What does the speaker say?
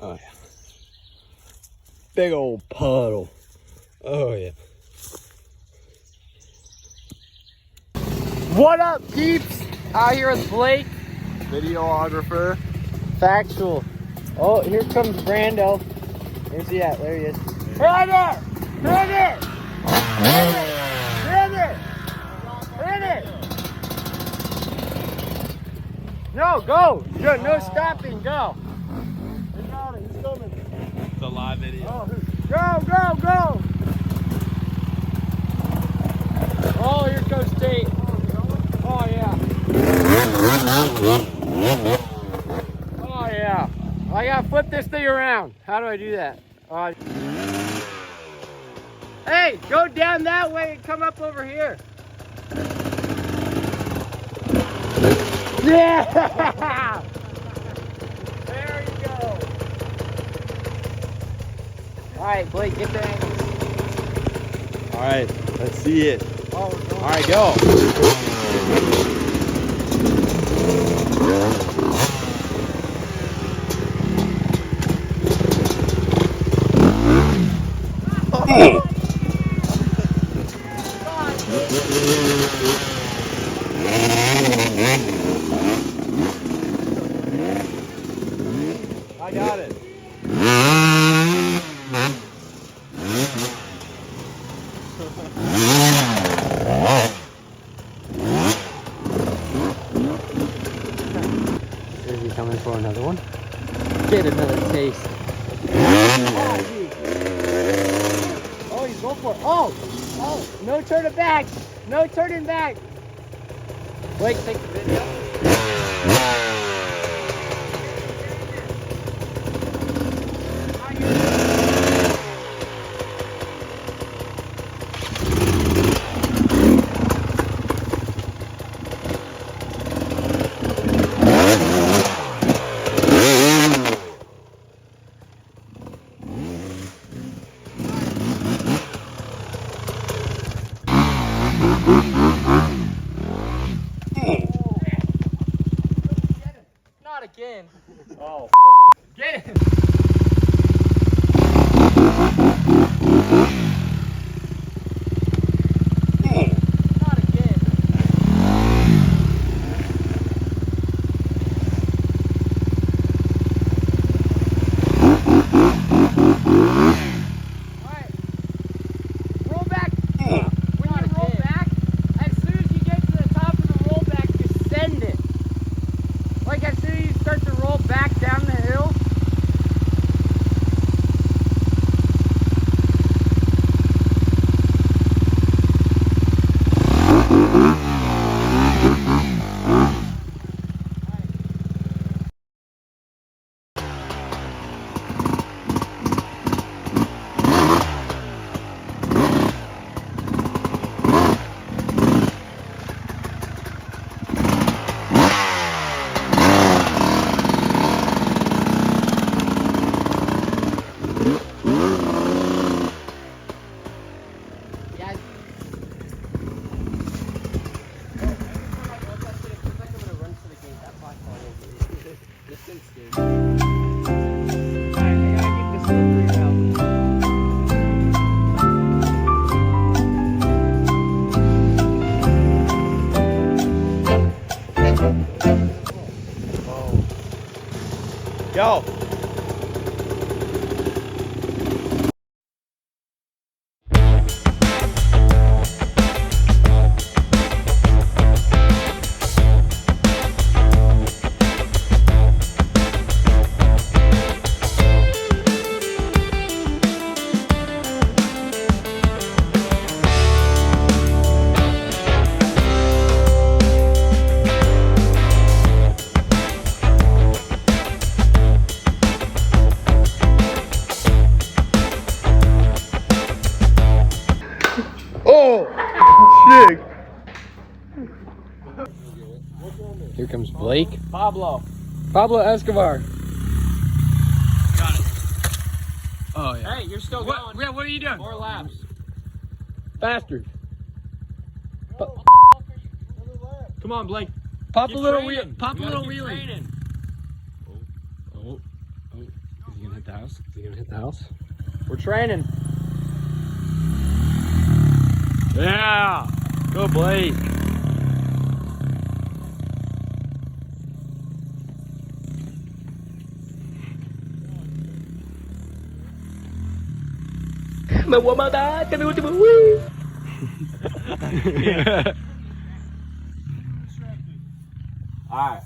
Oh yeah. Big old puddle. Oh yeah. What up, peeps? Out here with Blake, videographer. Factual. Oh, here comes Brando. Where's he at? There he is. Right there! Right there! Right there! Right there! No, go! No stopping, go! He got it, he's coming. It's a live video. Oh, go, go, go! Oh, here goes Tate. Oh, yeah. Oh, yeah. I gotta flip this thing around. How do I do that? Hey, go down that way and come up over here. Yeah! There you go. All right, Blake, get the angle. All right, let's see it. Oh, all right, go. I got it. Is he coming for another one? Get another taste. Oh, he's going for it. Oh, no turning back. No turning back. Blake, take the video. Not again. Oh, fuck. Get him. Not again. Alright. Roll back. When you roll back, as soon as you get to the top of the rollback, just send it. Like as soon as you start to roll back down the hill. Go. Oh, shit. Here comes Blake. Pablo Escobar. got it. Oh, yeah. Hey, you're still going. Yeah, what are you doing? 4 laps. Bastard. Come on, Blake. Pop Keep a little training. wheel. Pop a You little gotta keep wheelie. training. Oh. Is he gonna hit the house? Is he gonna hit the house? We're training. Yeah! Go Blake! Alright.